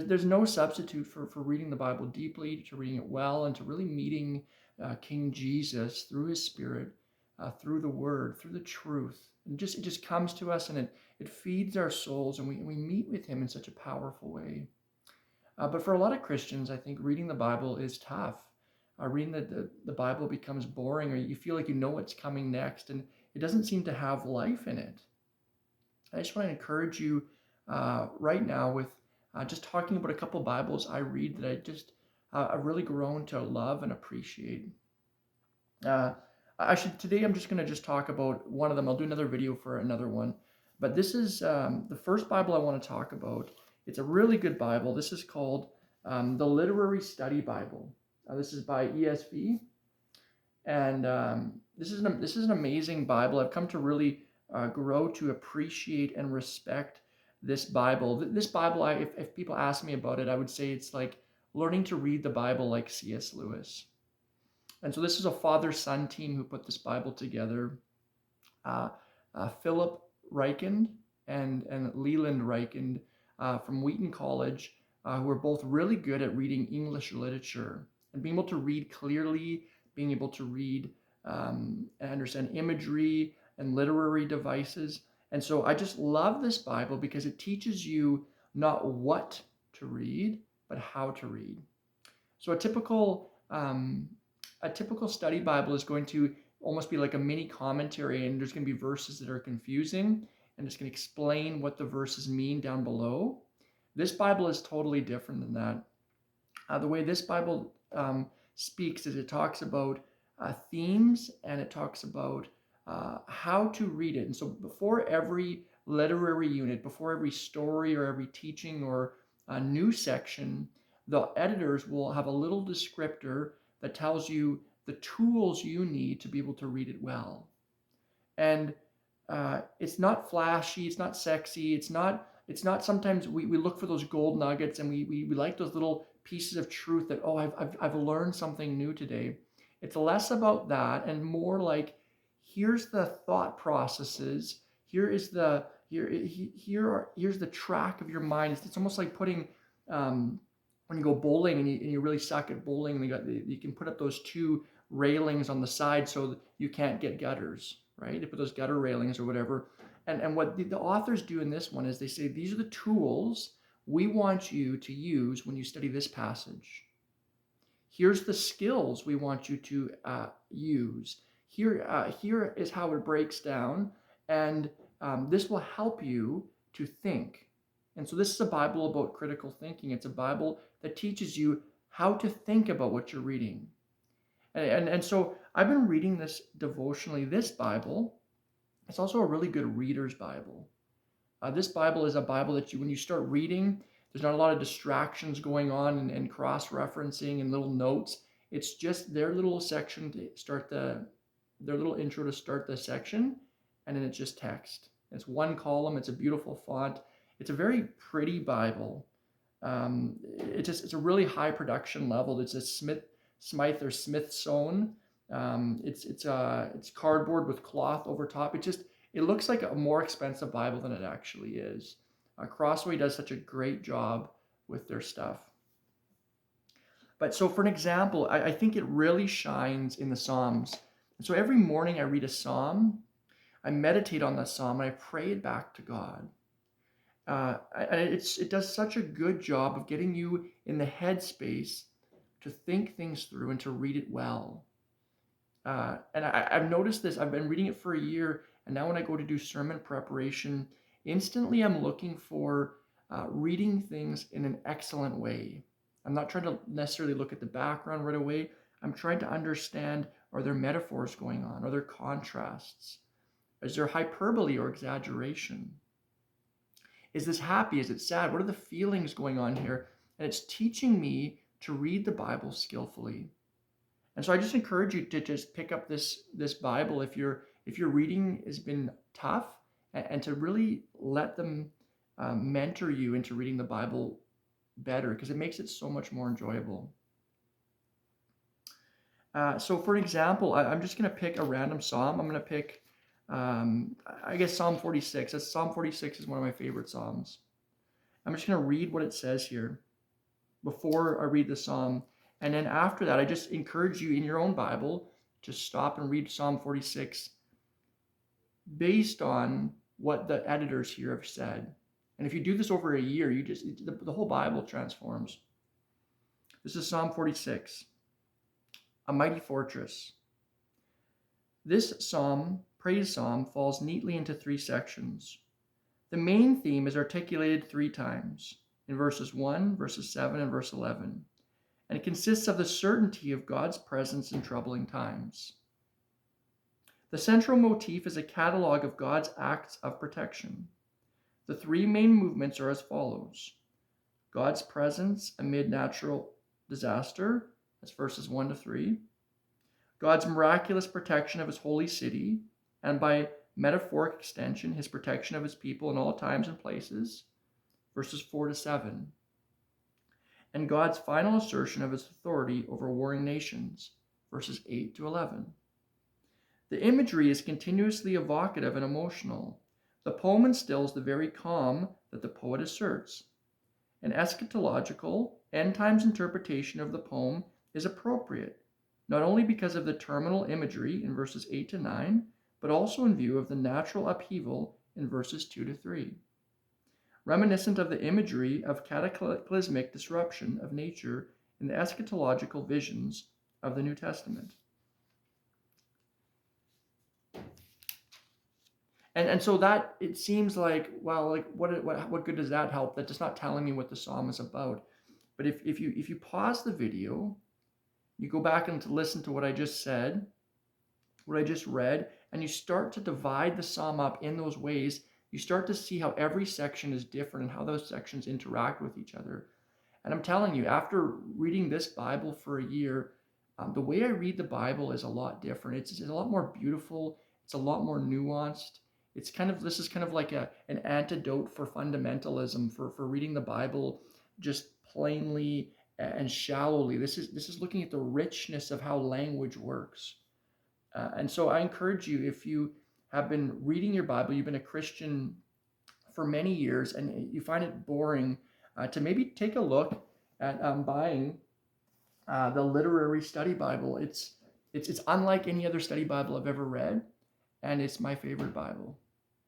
there's no substitute for reading the Bible deeply, to reading it well, and to really meeting King Jesus through his Spirit, through the Word, through the truth. And it just comes to us, and it feeds our souls, and we meet with him in such a powerful way. But for a lot of Christians, I think reading the Bible is tough. Reading the Bible becomes boring, or you feel like you know what's coming next, and it doesn't seem to have life in it. I just want to encourage you right now with just talking about a couple Bibles I read that I've really grown to love and appreciate. Today I'm just going to just talk about one of them. I'll do another video for another one. But this is the first Bible I want to talk about. It's a really good Bible. This is called the Literary Study Bible. This is by ESV. And this is an amazing Bible. I've come to really grow to appreciate and respect this Bible. This Bible, if people ask me about it, I would say it's like learning to read the Bible like C.S. Lewis. And so this is a father-son team who put this Bible together. Philip Reichend and Leland Reichend from Wheaton College, who are both really good at reading English literature and being able to read clearly, being able to read and understand imagery and literary devices. And so I just love this Bible because it teaches you not what to read, but how to read. So a typical study Bible is going to almost be like a mini commentary, and there's going to be verses that are confusing, and it's going to explain what the verses mean down below. This Bible is totally different than that. The way this Bible speaks is it talks about themes, and it talks about how to read it. And so before every literary unit, before every story or every teaching or news section, the editors will have a little descriptor that tells you the tools you need to be able to read it well. And it's not flashy, it's not sexy, it's not sometimes we look for those gold nuggets, and we like those little pieces of truth that, oh, I've learned something new today. It's less about that and more like, here's the thought processes, here's the track of your mind. It's almost like putting when you go bowling and you really suck at bowling, and you can put up those two railings on the side so that you can't get gutters, right? They put those gutter railings or whatever. And what the authors do in this one is they say, these are the tools we want you to use when you study this passage. Here's the skills we want you to use. Here is how it breaks down, and this will help you to think. And so this is a Bible about critical thinking. It's a Bible that teaches you how to think about what you're reading. And so I've been reading this devotionally. This Bible, it's also a really good reader's Bible. This Bible is a Bible that when you start reading, there's not a lot of distractions going on and cross-referencing and little notes. It's just their little section to start their little intro to start the section, and then it's just text. It's one column. It's a beautiful font. It's a very pretty Bible. It's a really high production level. It's a Smythe or Smith sewn. It's cardboard with cloth over top. It looks like a more expensive Bible than it actually is. Crossway does such a great job with their stuff. But so for an example, I think it really shines in the Psalms. And so every morning I read a Psalm, I meditate on that Psalm, and I pray it back to God. And it does such a good job of getting you in the headspace to think things through and to read it well. And I've noticed this. I've been reading it for a year, and now when I go to do sermon preparation, instantly I'm looking for reading things in an excellent way. I'm not trying to necessarily look at the background right away. I'm trying to understand, are there metaphors going on? Are there contrasts? Is there hyperbole or exaggeration? Is this happy? Is it sad? What are the feelings going on here? And it's teaching me to read the Bible skillfully. And so I just encourage you to just pick up this Bible if your reading has been tough, and to really let them mentor you into reading the Bible better, because it makes it so much more enjoyable. So for an example, I'm just going to pick a random psalm. I'm going to pick, I guess, Psalm 46. Psalm 46 is one of my favorite psalms. I'm just going to read what it says here. before I read the psalm. And then after that, I just encourage you in your own Bible to stop and read Psalm 46 based on what the editors here have said. And if you do this over a year, the whole Bible transforms. This is Psalm 46, a mighty fortress. This psalm, praise psalm, falls neatly into 3 sections. The main theme is articulated 3 times in verses 1, verses 7, and verse 11. And it consists of the certainty of God's presence in troubling times. The central motif is a catalog of God's acts of protection. The 3 main movements are as follows. God's presence amid natural disaster, that's verses 1 to 3. God's miraculous protection of his holy city, and by metaphoric extension, his protection of his people in all times and places, verses 4 to 7. And God's final assertion of his authority over warring nations, verses 8 to 11. The imagery is continuously evocative and emotional. The poem instills the very calm that the poet asserts. An eschatological, end times interpretation of the poem is appropriate, not only because of the terminal imagery in verses 8 to 9, but also in view of the natural upheaval in verses 2 to 3. Reminiscent of the imagery of cataclysmic disruption of nature in the eschatological visions of the New Testament. And so that, it seems like, well, like what good does that help? That's just not telling me what the psalm is about. But if you pause the video, you go back and to listen to what I just said, what I just read, and you start to divide the psalm up in those ways, you start to see how every section is different and how those sections interact with each other. And I'm telling you, after reading this Bible for a year, the way I read the Bible is a lot different. It's a lot more beautiful. It's a lot more nuanced. This is kind of like an antidote for fundamentalism, for reading the Bible just plainly and shallowly. This is looking at the richness of how language works. And so I encourage you, if you have been reading your Bible, you've been a Christian for many years, and you find it boring, to maybe take a look at buying the Literary Study Bible. It's unlike any other study Bible I've ever read, and it's my favorite Bible.